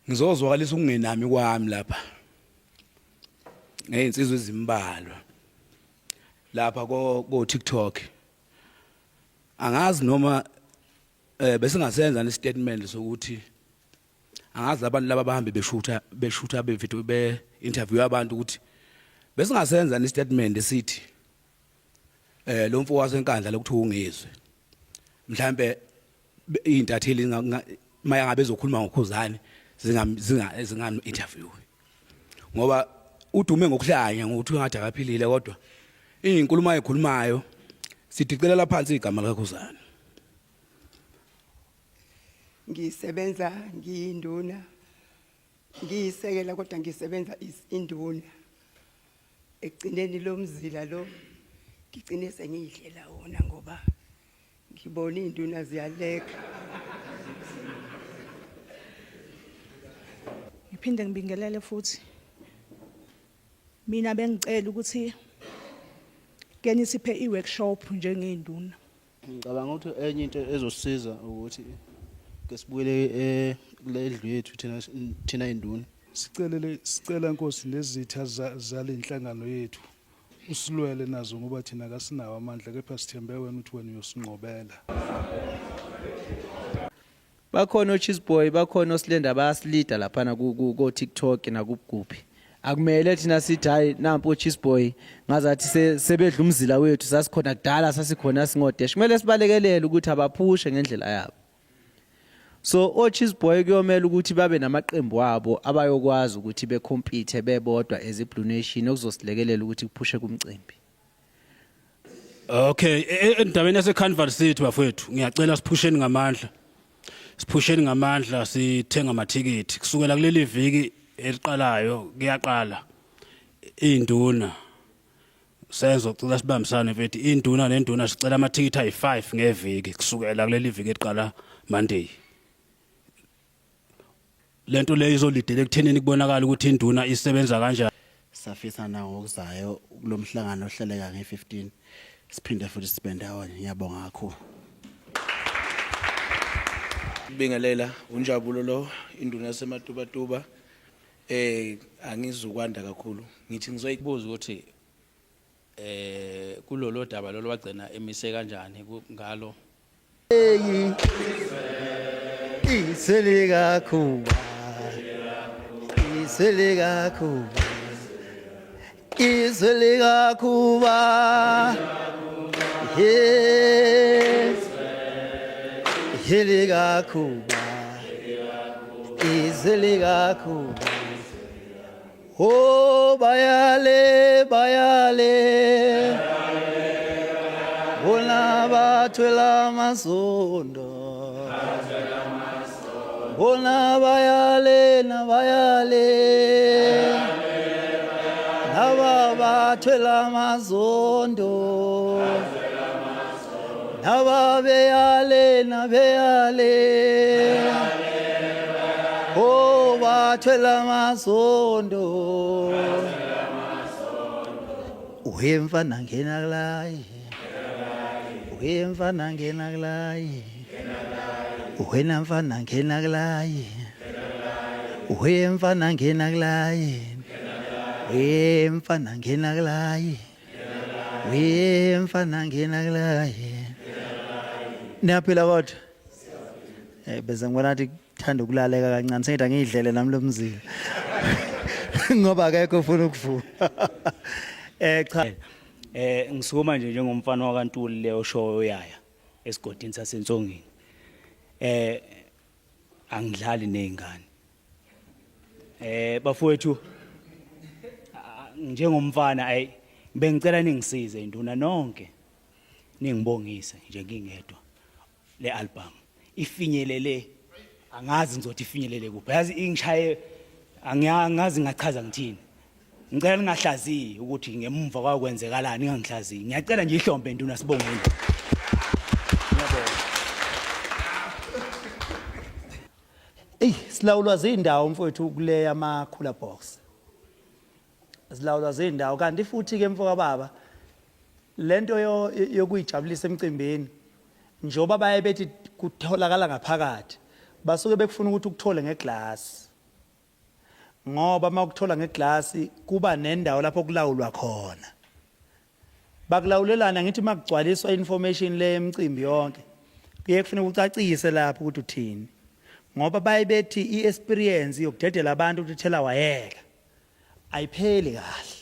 ngizozwakalisa ukungenami kwami lapha ngeinsizwe ezimbalwa lapha ko TikTok angazi noma bese ngasenza ne statement sokuthi angazi abantu laba bahambe beshutha bevideo be interview abantu ukuthi bese ngasenza ne statement esithi lo mfo wasenkandla lokuthi ungizwe mhlambe intatheli maya ngabe ezokhuluma ngokhuzane zingam interview ngoba udume ngokuhlanya ngokuthi ngathi akaphilile kodwa inkulumo ayikhulumayo sidicelela phansi igama laKhuzane. Ngisebenza ngiyinduna ngiyisekela kodwa ngisebenza induna ekugcineni lomzila lo ngicine sengidlela wona ngoba ngibona induna ziyaleka. Ngiphinde ngibingelele futhi mina bengicela ukuthi ke nisiphe iworkshop njengeyinduna. Ngicabanga ukuthi enye into ezosisiza ukuthi ke sibuyele kulendlu yethu thina induna. Sicela Nkosi nezitha zalenhlangano yethu usilwele nazo ngoba thina akasinawo amandla kepha sithembe wena uthi wena uyosinqobela. Bakhona oCheeseboy bakhona oSlender bayasilida lapha na ku TikTok na kubuguphi. Akumele thina sithi hayi nampo oCheeseboy ngazathi sebedla umzila wethu sasikhona kudala sasikhona singodesh. Kumele sibalekelele ukuthi abaphushe ngendlela yabo. So oCheeseboy kuyomela ukuthi babe namaqembu wabo abayokwazi ukuthi becompete bebodwa as iBlue Nation okuzosilekelela ukuthi kuphushe kumcimbi. Okay, endabeni yaseCanvas City bafowethu ngiyacela siphusheni ngamandla. Siphusheni ngamandla sithenga amathikiti kusukela kuleli viki eliqalayo kuyaqala induna senzo cela sibambisane mfethu induna nenduna sicela amathikiti ayi5 ngeviki kusukela kuleli viki eliqala Monday. Lento le izolidela ekuthenini kubonakala ukuthi induna isebenza kanjani. Safisa na ngokuzayo kulomhlangano ohleleka nge15 siphinde futhi sibendawonye ngiyabonga kakhulu. Bingelela unjabulo lo induna yaseMatubatuba angizukwanda kakhulu ngithi ngizoyibuza ukuthi kulolo daba lo wagcina emise kanjani ngalo Iseleka kuba Iseleka kuba Iseleka kuba Iseleka kuba Iseleka kuba Oh bayale Bona bathwela masondo Bona bayale Naba bathwela masondo Naba beyale Oh bathwela masondo Uhemfana ngena kulaye Uhemfana ngena kulaye Uhena mfana ngena kulaye Uhemfana ngena kulaye Uhemfana ngena kulaye Uhemfana ngena kulaye Niyaphila kodwa bese ngibona ukuthi thanda ukulaleka kancane sengithi ngidlele nami lo mzila ngoba akekho ufuna ukuvuka cha ngisukuma nje njengomfana wakaNtuli le oshoyo yaya esigodini saseNtsongeni angidlali nezingane bafowethu njengomfana ayi bengicela ningisize induna nonke ningibongise nje ngingedwa le album ifinyelele angazi ngizothi ifinyelele kuphi yazi ingishaye angazi ngachaza ngithini ngicela ningahlaziyi ukuthi ngemumva kwakwenzekalani ngingahlaziyi ngiyacela nje ihlombe induna sibongeni silawulwa zindawo mfowethu kuleya ama cooler box silawulwa zindawo kanti futhi ke mfoka baba lento yokuyijabulisa emcimbini njoba baye bethi kutholakala ngaphakathi basuke bekufuna ukuthi ukuthole ngeglass ngoba makuthola ngeglasi kuba nendawo lapho kulawulwa khona bakulawulelana ngithi makugcwaliswa information le emcimbi yonke kuye kufanele ucacise lapho ukuthi uthini ngoba bayibethi iexperience yokudedela abantu ukuthi thela wayeka ayipheli kahle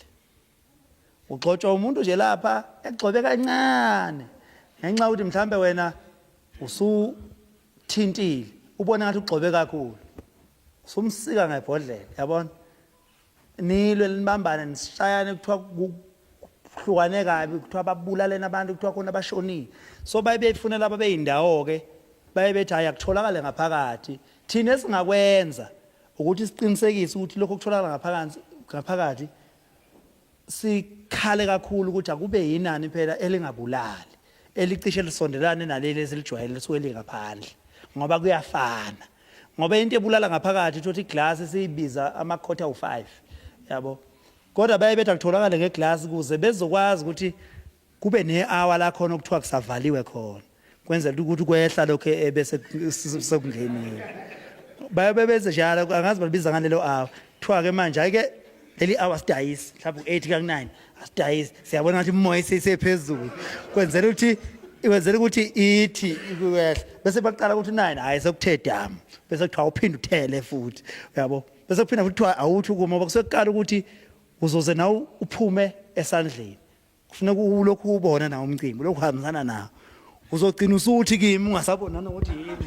ugxotshwa umuntu nje lapha egxobe kancane ngenxa ukuthi mhlambe wena usuthintile ubona ngathi ugxobe kakhulu sumsika ngebhodlela yabona nilwe linibambane nisishayane kuthiwa kuhlukane kabi kuthiwa babulalene abantu kuthiwa khona abashonile so bayibefunela ababeyindawo ke bayibethi ayakutholakala ngaphakathi thina esingakwenza ukuthi siqinisekise ukuthi lokho kutholakala ngaphakathi sikhale kakhulu ukuthi akube yinani phela elingabulali elicishe lisondelane naleli esilijwayele lisuke lingaphandle ngoba kuyafana ngoba into ebulala ngaphakathi uthi iglass siyibiza amakhotha u5 yabo kodwa bayebetha kutholakala ngeglass kuze bezokwazi ukuthi kube ne-hour la khona okuthiwa kusavaliwe khona kwenzela ukuthi kwehla lokho ebese sekungenile bayebeze njalo angazi balibiza ngalelo hour kuthiwa ke manje ayike leli hour sidayisi mhlawumbe u8 ka 9 asidayisi siyabona ukuthi umoya sephezulu kwenzela ukuthi ithi ikwehla bese baqala ukuthi 9 hayi sekuthe dam bese kuthiwa uphinde uthele futhi yabo bese kuphinda futhi kuthiwa awuthi ukuma ngoba kusekukala ukuthi uzoze nawe uphume esandleni kufuneka ulokhu ubona nawo umcimbi lokhu hambisana nawo uzogcina usuthi kimi ungasabona nokuthi yini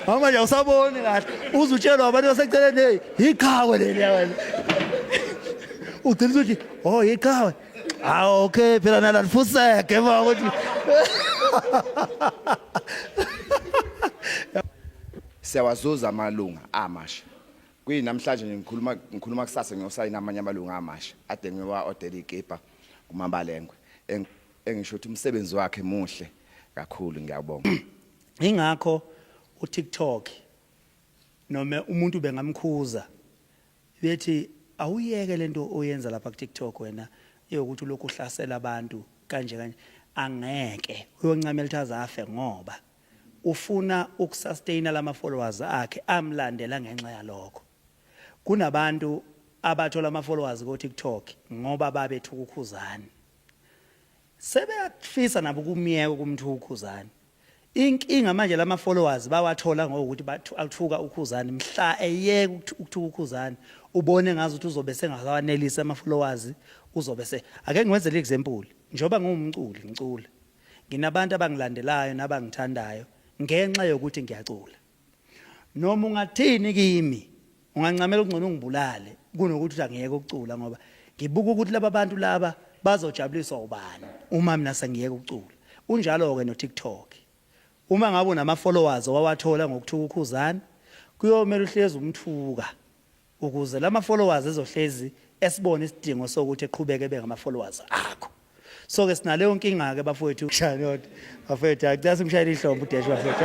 mama nje usaboni kahle uzutshelwa abantu baseceleni hey iqhawe leli wena uthi oh iqhawe okay phela nala lifuseke mama ukuthi siyawazuza amalunga amasha kuyinamhlanje ngikhuluma kusasa ngiyosayina amanye amalunga amasha ade ngiwa order igepa kuMambalengwe engisho ukuthi umsebenzi wakhe muhle kakhulu ngiyabonga ingakho uTikTok noma umuntu bengamkhuza bethi awuyeke lento oyenza lapha kuTikTok wena eyokuthi lokhu uhlasela abantu kanje angeke uyoncamela ukuthi azafe ngoba ufuna ukusustaina lama followers akhe amlandela ngenxa yalokho kunabantu abathola ama followers ku TikTok ngoba babethukukhuzana sebeyafisa nabo kumiyeko kumthukukhuzana inkinga manje lama followers bawathola ngokuthi bathuka ukhuzana mhla eyeke ukuthukukhuzana ubone ngazi ukuthi uzobe sengawanelisa ama followers uzobe ake ngiwenze le example njoba ngumculi ngicula nginabantu abangilandelayo nabangithandayo ngenxa yokuthi ngiyacula noma ungathini kimi ungancamela ukungcono ungibulale kunokuthi angiyeke ukucula ngoba ngibuka ukuthi laba bantu laba bazojabuliswa ubani uma mina sengiyeke ukucula unjalo ke no TikTok uma ngabe unama followers owawathola ngokuthukukhuzana kuyomela uhlezi umthuka ukuze lama followers ezohlezi esibone isidingo sokuthi eqhubeke bengama followers akho so ke sinaleyo nkinga ke bafowethu shanot bafowethu akucazi umshayeli ihlombe uDash bafowethu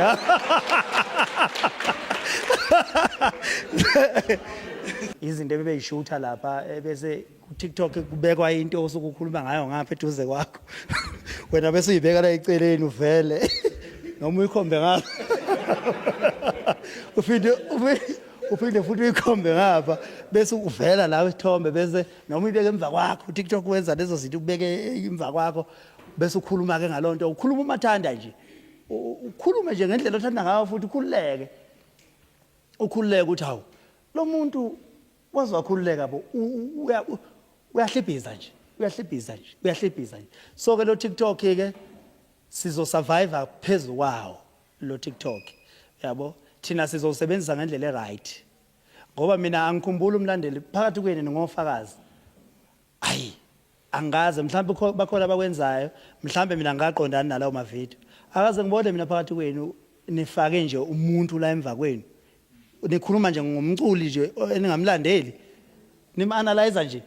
izinto ebeyishutha lapha bese ku-TikTok kubekwa into osukukhuluma ngayo ngapha eduze kwakho wena bese uyibeka la eceleni uvele noma uyikhombe ngapha uphinde futhi uyikhombe ngapha bese uvela la isithombe bese noma uyibeke emva kwakho uTikTok wenza lezo zinto ubeke emva kwakho bese ukhuluma ke ngalonto ukhuluma umathanda nje ukhulume nje ngendlela othanda ngayo futhi ukhululeke ukuthi hawu lo muntu waziwakhululeka bo uyahlibhiza nje so ke lo TikTok ke sizo survive phezulu kwawo lo TikTok yabo thina sizosebenzisa ngendlela eright ngoba mina angikhumbula umlandeli phakathi kwenu ngofakazi hayi angaze mhlawumbe bakhona abakwenzayo mhlawumbe mina ngaqondana nalawo ma video akaze ngibone mina phakathi kwenu nifake nje umuntu la emva kwenu nikhuluma nje ngomculi nje eningamlandeli nim-analyzer nje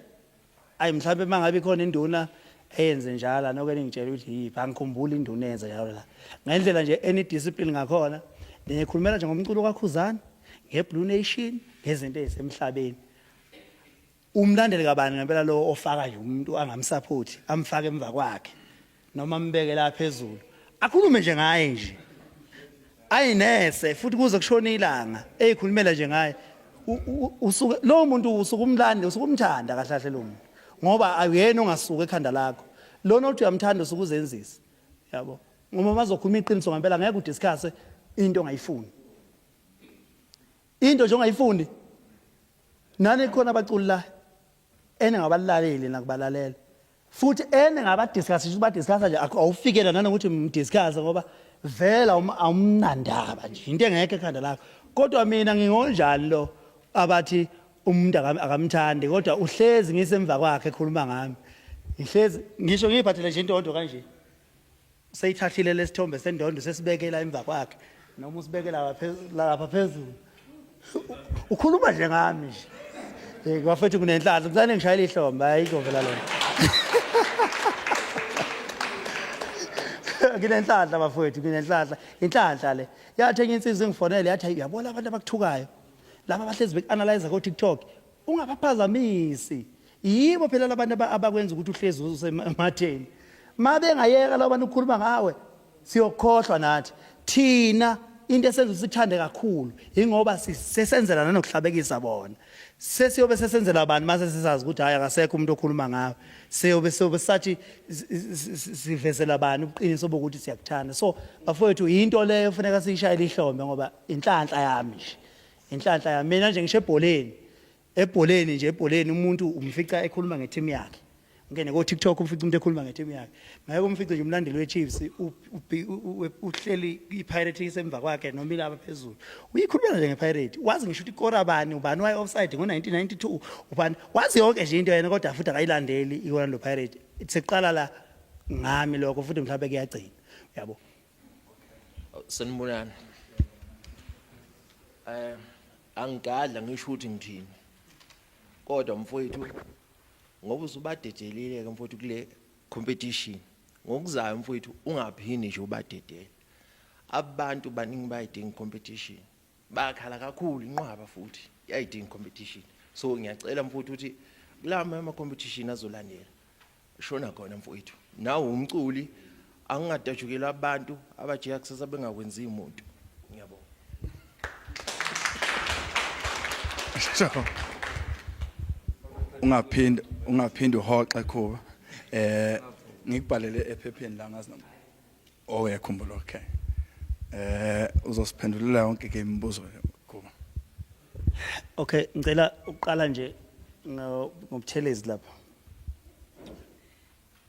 ayi mhlawumbe mangabe khona induna eyenze njalo noke ningitshela ukuthi yiphi angikhumbula induna eyenza njalo la ngendlela nje any discipline ngakhona nikhulumela nje ngomculo kaKhuzana ngeBlue Nation ngezinto ezisemhlabeni umlandeli kabani ngempela lo ofaka nje umuntu angamsupport amfake emva kwakhe noma ambeke la phezulu akhulume nje ngaye nje ayinese futhi kuze kushona ilanga eyikhulumela nje ngaye usuke lo muntu usuke umlandi usuke umthanda kahle kahle lo muntu ngoba ayena ongasuka ekhanda lakho lona uthi uyamthanda usuke uzenzisa yabo ngoba mazokhuluma iqiniso ngempela ngeke udiscuss into ongayifuni into nje ongayifuni nani khona abaculi la ene ngabalaleli nakubalalela futhi ene ngabadiscuss ukuthi badiscussa nje awufikela nanokuthi mdiscuss ngoba vela awumnandaba nje into engeke ekhanda lakho kodwa mina ngingonjani lo abathi umuntu akamthandi kodwa uhlezi ngisemva kwakhe ekhuluma ngami ngihlezi ngisho ngiyiphathele nje intondo kanje seyithathile lesithombe sendondo sesibekela emva kwakhe noma usibekela lapha phezulu ukhuluma nje ngami nje kwafethu kunenhlanhla ngizane ngishayela ihlombe ayikho vela lona kunenhlanhla bafowethu kunenhlanhla inhlanhla le yathenga insizwe ngifonele yathi uyabona abantu abakuthukayo laba abahlezi bek-analyze ko TikTok ungabaphazamisi yibo phela labantu abakwenza ukuthi uhlezi usematheni mabe ngayeka labantu ukukhuluma ngawe siyokhohlwa nathi thina into esenza usithande kakhulu ingoba sisenzela nanokuhlabekisa bona sesiyobe sesenzela abantu mase sisazi ukuthi hayi akasekho umuntu okhuluma ngawe siyobe sathi sivezela abantu ubuqiniso bokuthi siyakuthanda so bafowethu into leyo kufanele siyishayele ihlombe ngoba inhlanhla yami nje inhlanhla yami mina nje ngisho ebholeni nje ebholeni umuntu umfica ekhuluma ngeteam yakhe ngene ko TikTok umfica umuntu ekhuluma ngeteam yakhe ngeke umfice nje umlandeli weChiefs uhleli iPirate isemva kwakhe noma ilapha phezulu uyikhulumela nje ngePirate wazi ngisho ukuthi ikora bani ubani waye offside ngo1992 ubani wazi yonke nje into yena kodwa futhi akayilandeli iOrlando Pirates seqala la ngami lokho futhi mhlawumbe kuyagcina yabo sanibonani angigadla ngisho ukuthi ngithini kodwa mfowethu ngoba usubadedelile ke mfowethu kule competition ngokuzayo mfowethu ungaphindi nje ubadedele abantu baningi bayidinga competition bakhala kakhulu inqwaba futhi yayidinga competition so ngiyacela mfowethu ukuthi kulama ama competition azolandela shona khona mfowethu nawe umculi angingadajukela abantu abajiya kusasa bengakwenzi umuntu ngiyabonga ungaphindi uhoxe kuba ngikubhalele ephepheni la ngazi noma owekhumbula okay uzosiphendulela yonke ke imibuzo kuba okay ngicela uqala nje ngobuthelezi lapha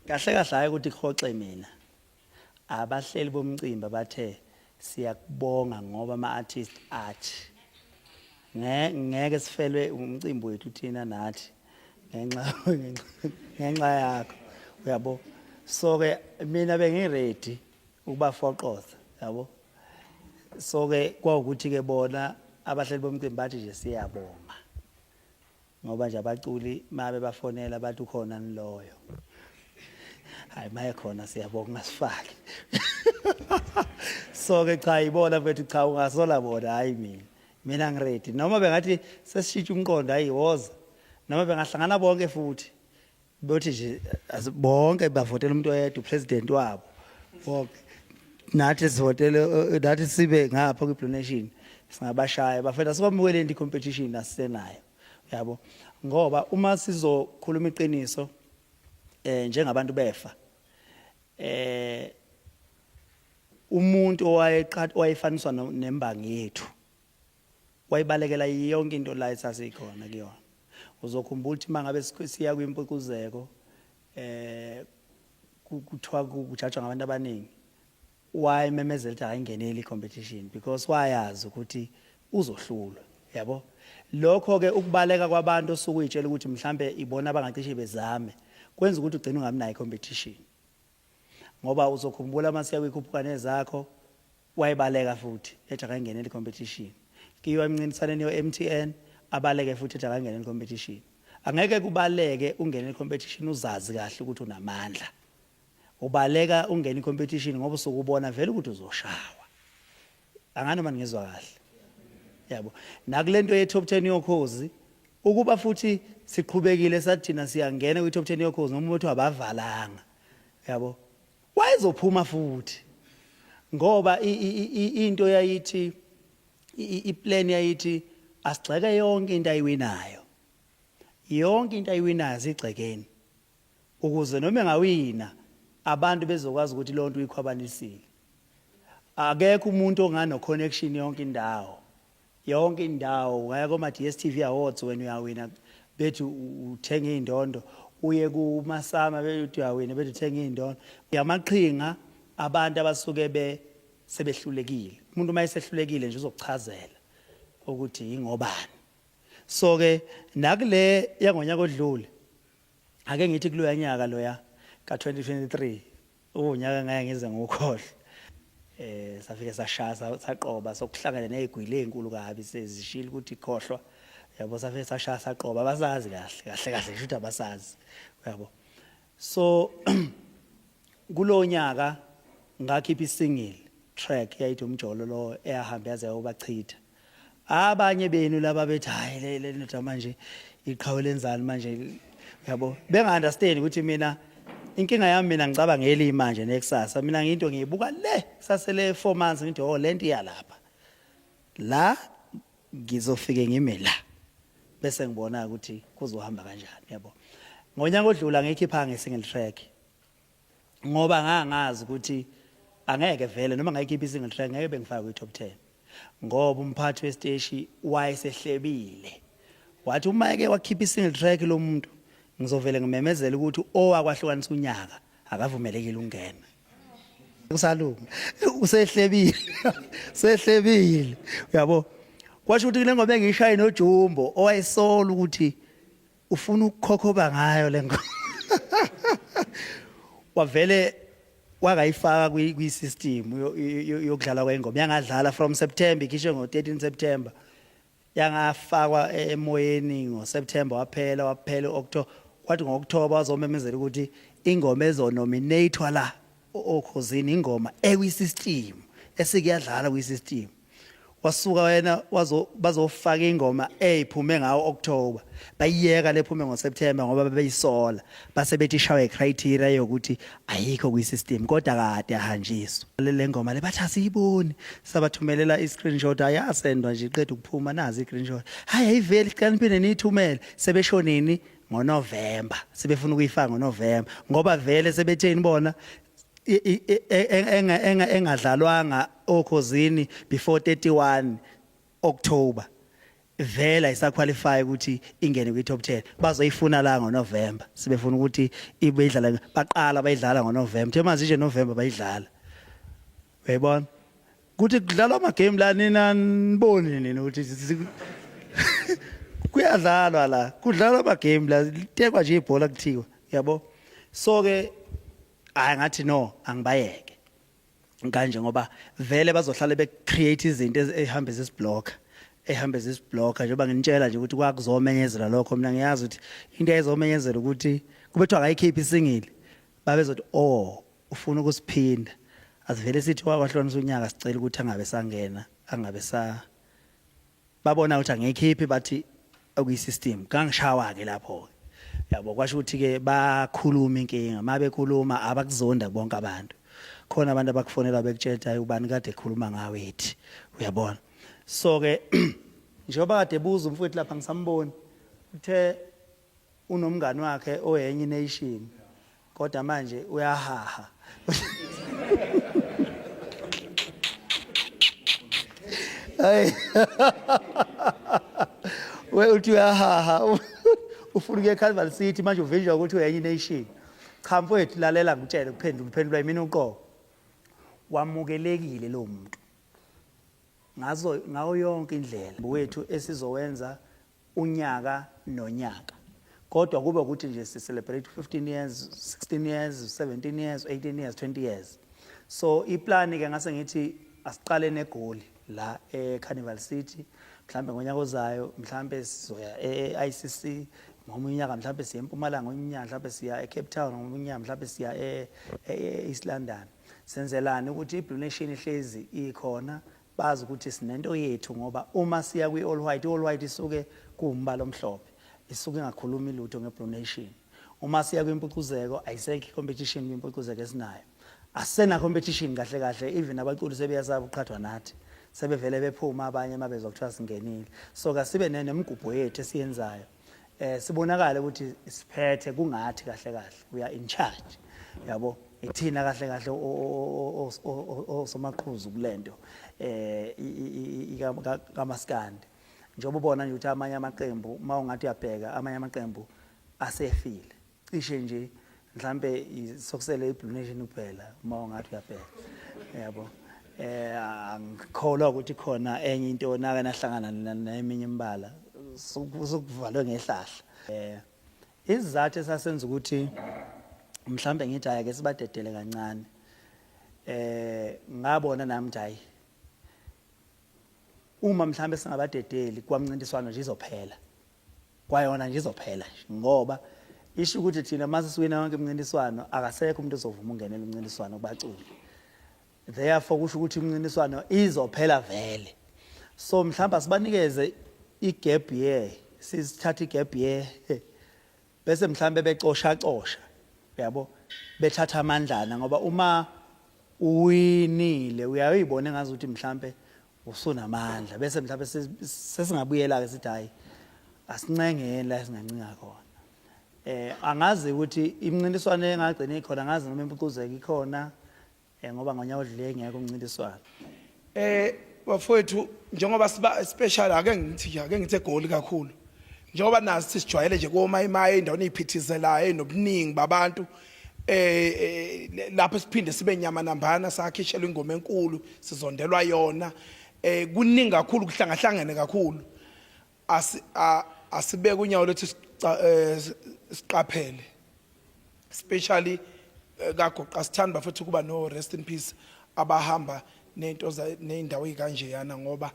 kahle kahle hayi ukuthi kuhoxe mina abahleli bomcimbi bathe siyakubonga ngoba ama-artist athi ngeke sifelwe umcimbi wethu thina nathi ngenxa yakho uyabo so ke mina bengiready ukuba foqoza yabo so ke kwawukuthi ke bona abahleli bomcimbi bathi nje siyabonga ngoba nje abaculi mabe bafonela bathi ukhona niloyo hayi maye khona siyabonga sifake so ke cha ibona bethu cha ungasola bona hayi mina ngiready noma bengathi sesishintsha umqondo hayi woza noma bengahlangana bonke futhi bothi nje bonke bavotela umuntu oyedwa upresident wabo bonke nathi sivotele nathi sibe ngapha kwi-Blue Nation singabashaya bafela sikwamukele competition asisenayo yabo ngoba uma sizokhuluma iqiniso njengabantu befa umuntu owayefaniswa nembangi yethu wayibalekela yonke into la esasikhona kuyona uzokhumbula ukuthi mangabe siya kwimpukuzeko kuthiwa kujajwa ngabantu abaningi wayememezela ukuthi ayingeneli competition because wayazi ukuthi uzohlulwa yabo lokho ke ukubaleka kwabantu osukuyitshela ukuthi mhlambe ibona abangacishe bezame kwenza ukuthi ugcine ungamnayo competition ngoba uzokhumbula masiya kwikhuphukane zakho wayibaleka futhi ethi akangeneli competition kiyo emncintiswaneni yo-MTN abaleke futhi ethi akangeneli competition angeke kubaleke ungene competition uzazi kahle ukuthi unamandla ubaleka ungene competition ngoba usukubona vele ukuthi uzoshawa angani manje ngizwa kahle yabo nakulento ye-top 10 yokhozi ukuba futhi siqhubekile sathina siyangena kwi-top 10 yokhozi noma umuntu abavalanga yabo wayezophuma futhi ngoba into yayithi iplan yayithi asigxeke yonke into ayiwinayo, yonke into ayiwinayo zigxekeni ukuze noma engawina abantu bezokwazi ukuthi lonto uyikhwabanisile. Akekho umuntu ongano connection yonke indawo ungaya kuma DStv Awards when uyawina bethi uthenga indondo, uye kumasama bethi uyawina bethi uthenga indondo. Yamaqhinga abantu abasuke sebehlulekile, umuntu mayesehlulekile nje uzokuchazela ukuthi ingobani. So ke nakule yangonyaka odlule ake ngithi kuloya nyaka loya ka 2023 unyaka ngeke ngize ngokhohle, safike sashaya saqoba sokuhlangana nezigwili ezinkulu kabi sezishila ukuthi ikhohlwa, yabo safike sashaya saqoba abasazi kahle ngisho ukuthi abasazi, yabo. So kulonyaka ngakhipha isingle track yayithi umjolo lo eyahamba yaze ubachitha. Abanye benu laba bethi hayi le nto manje iqhawe lenzani manje, yabo, benga understand ukuthi mina inkinga yami mina ngicabanga ngeli manje nekusasa, mina nginto ngiyibuka le sasele 4 months ngithi oh lento iyalapha la ngizofike ngime la bese ngibona ukuthi kuzohamba kanjani, yabo. Ngonyaka odlula ngikhipha ngesingle track ngoba ngangazi ukuthi angeke vele noma ngayikhipha isingle track ngeke bengifaka kwi-top 10 ngoba umphathi wesiteshi wayesehlebile wathi uma eke wakhipha isingle track lo muntu ngizovele ngimemezela ukuthi owakwahlukanisa unyaka akavumelekile ukungena. Kusalunga usehlebile sehlebile, yabo. Kwasho ukuthi le ngoba engishaya noJumbo owayesola ukuthi ufuna ukukhokhoba ngayo le ngoma wavele wakayifaka kwi-system yokudlala kwengoma yangadlala from September ikhishe ngo-13 September yangafakwa emoyeni ngoSeptember waphela October, kwathi ngo-October wazomemezela ukuthi ingoma ezonominatewa la okhosini ingoma ekwi-system esikuyadlala kwi-system. Wasuka wena bazofaka ingoma eyiphume ngawo October bayiyeka lephume ngoSeptember ngoba beyisola base bethi shawe criteria yokuthi ayikho kwi-system kodwa kade yahanjiswa le ngoma le bathi asiyiboni, sabathumelela i-screenshot ayasendwa nje iqeda ukuphuma nazi i-screenshot. Hayi ayiveli kaniphe nithumele sebeshonini ngoNovember, sebefuna ukuyifaka ngoNovember ngoba vele sebetheni bona engadlalwanga okhosini before 31 October vela isaqualify ukuthi ingene kwi-top 10 bazoyifuna la ngoNovember, sebefuna ukuthi ibe idlala baqala bayidlala ngoNovember the manje nje November bayidlala, uyayibona ukuthi kudlalwa ama game la nina niboni nini ukuthi kuyadlalwa la, kudlalwa ama game la litekwa nje ibhola kuthiwa, yabo. So ke ngathi no angibayeke kanje ngoba vele bazohlala be-create izinto ehambisa isiblocker njengoba nginitshela nje ukuthi kwakuzomenyezela lokho. Mina ngiyazi ukuthi into ezomenyezela ukuthi kubethwa akayikhiphi isingile babezothi oh ufuna ukusiphinda, asivele sithi wakwahlukanisa unyaka sicela ukuthi angabe sangena babona ukuthi angiyikhiphi bathi okuyi-system kangishawa ke lapho, yabo. Kwasho ukuthi ke bakhuluma inkinga, mabekhuluma abakuzonda bonke abantu, khona abantu abakufonela bekutshela ubani kade ekhuluma ngawe ethi, uyabona. So ke njengoba kade buza umfowethu lapha ngisamboni uthe unomngani wakhe oyenye nation kodwa manje uyahaha hey we uthi uyahaha ufuna ukuya eCalvary City manje uvinjwa ukuthi uyenye nation. Cha mfowethu lalela ngitshele uphendula yimina uqobo. Wamukelekile lo muntu ngawo yonke indlela wethu esizowenza unyaka nonyaka, kodwa kube ukuthi nje si celebrate 15 years 16 years 17 years 18 years 20 years. So iplan ke ngase ngithi asiqale negoli la eCarnival City, mhlambe ngonyaka ozayo mhlambe sizoya eICC, ngomunye unyaka mhlambe siya eMpumalanga, ngomunye unyaka mhlambe siya eCape Town, ngomunye unyaka mhlambe siya eEast London. Senzelani ukuthi i-donation ihlezi ikhona, bazi ukuthi sinento yethu ngoba uma siya kwi-all white isuke kuumbala omhlophe, isuke ngakhuluma ilutho nge-donation. Uma siya kwimpucuzeko ayisekho competition kwimpucuzeko esinayo. asena competition kahle kahle, even abaculi sebeyasaba uqhathwa nathi sebevele bephuma abanye mabezwa kuthiwa singenile. So kasibe nemigubho yethu esiyenzayo sibonakala ukuthi siphethe kungathi kahle kahle, we are in charge, yabo. Ithina kahle kahle osomaqhuzu kulento kaMaskandi. Njengoba ubona nje ukuthi amanye amaqembu mawungathi uyabheka amanye amaqembu asefile cishe nje mhlambe sokusele iBlue Nation kuphela mawungathi uyabheka, yabo. Angikholwa ukuthi khona enye into naka nahlangana neminye imbala sokuvalwe ngehlahla. Izizathu esasenza ukuthi mhlambe ngithi ake sibadedele kancane, ngabona nami hayi uma mhlambe singabadedeli kwamncintiswano nje izophela, kwayona nje izophela ngoba isho ukuthi thina mase siwina wonke umncintiswano akasekho umuntu ozovuma ungenela umncintiswano kubaculi, therefore kusho ukuthi umncintiswano izophela vele. So mhlawumbe asibanikeze igap year, sisithatha igap year bese mhlambe becosha, yabo, bethatha amandlana ngoba uma uwinile uyayibona ngazi ukuthi mhlambe usunamandla bese mhlambe sesingabuyela ke sithi hayi asincengeni la singancinga khona. Angazi ukuthi imncintiswano engagcina ikhona, angazi noma impucuzeko ikhona ngoba ngonyaka odlule ngeke umncintiswano. Bafowethu njengoba siba special ake ngithi egoli kakhulu. Njengoba nasi sijwayele nje komayimaye endaweni eziphithizelayo enobuningi babantu lapho siphinde sibe nyama nambana sakhishelwa ingoma enkulu sizondelwa yona kuningi kakhulu kuhlangahlangene kakhulu asibeke unyawo lethu siqaphele especially kagoqa sithanda bafethu kuba no rest in peace abahamba nento neindawo ezikanje yana ngoba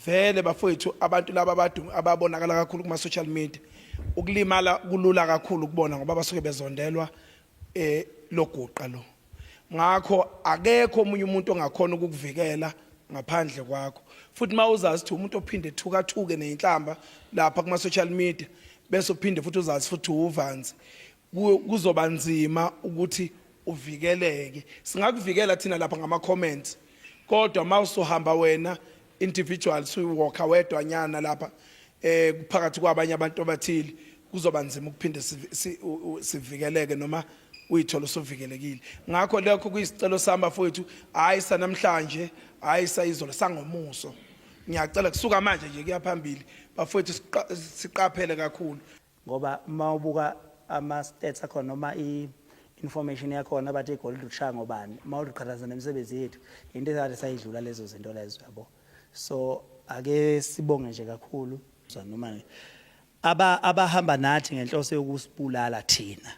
vele bafowethu abantu laba ababonakala kakhulu kuma social media ukulimala kulula kakhulu ukubona ngoba basuke bezondelwa loguqa lo. Ngakho akekho omunye umuntu ongakhona ukukuvikela ngaphandle kwakho. Futhi mawuzazi ukuthi umuntu ophinde thukathuke nenhlamba lapha kuma social media bese uphinde futhi uzazi futhi uvanzi kuzoba nzima ukuthi uvikeleke. Singakuvikela thina lapha ngama comments kodwa mawusohamba wena individual suwalka wedwanyana lapha kuphakathi kwabanye abantu abathili kuzoba nzima ukuphinde sivikeleke noma uyithola usovikelekile. Ngakho lokho kuyisicelo sami bafowethu hayi sanamhlanje hayi sayizolo sangomuso. Ngiyacela kusuka manje nje kuyaphambili bafowethu siqaphele kakhulu ngoba mawubuka ama stats akhona noma information yakhona bathi igoli lushaya ngobani mawuqhakaza nemisebenzi yethu into ezade sayidlula lezo zinto lezo, yabo. So ake sibonge nje kakhulu noma abahamba nathi ngenhloso yokusibulala thina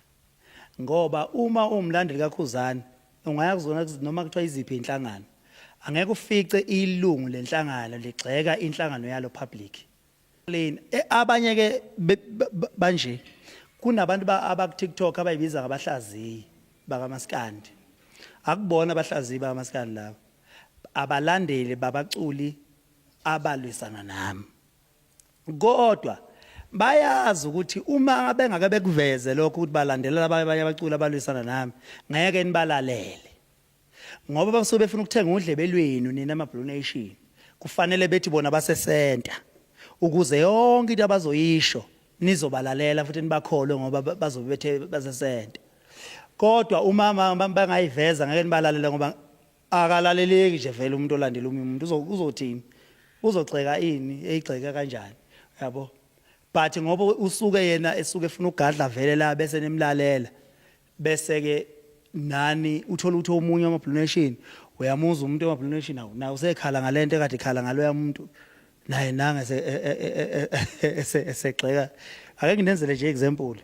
ngoba uma umlandeli kaKhuzani ungaya kuzona noma kuthiwa iziphi inhlangano angeke ufice ilungu lenhlangano ligxeka inhlangano yalo public lane. Abanye ke banje kunabantu abaku TikTok abayibiza ngabahlaziyi bakaMaskandi, akubona abahlaziyi bakaMaskandi labo abalandeli babaculi abalwisana nami, kodwa bayazi ukuthi uma bengake bekuveze lokho ukuthi balandelela abanye abaculi abalwisana nami ngeke nibalalele ngoba basuke befuna ukuthenga udlebe lwenu nina ama-Blue Nation. Kufanele bethi bona basesenta ukuze yonke into abazoyisho nizobalalela futhi nibakholwe ngoba bazobe bethe basesenta, kodwa uma bangayiveza ngeke nibalalele ngoba akalaleleki nje vele umuntu olandela umuntu uzothini uzogxeka ini eyigxeka kanjani, yabo. But ngoba usuke yena esuke efuna ugadla vele la bese nemlalela bese ke nani uthola ukuthi omunye ama-Blue Nation uyamuza umuntu ama-Blue Nation nawe usekhala ngalento ekade ikhala ngaloya muntu naye nange esegxeka. Ake nginenzele nje example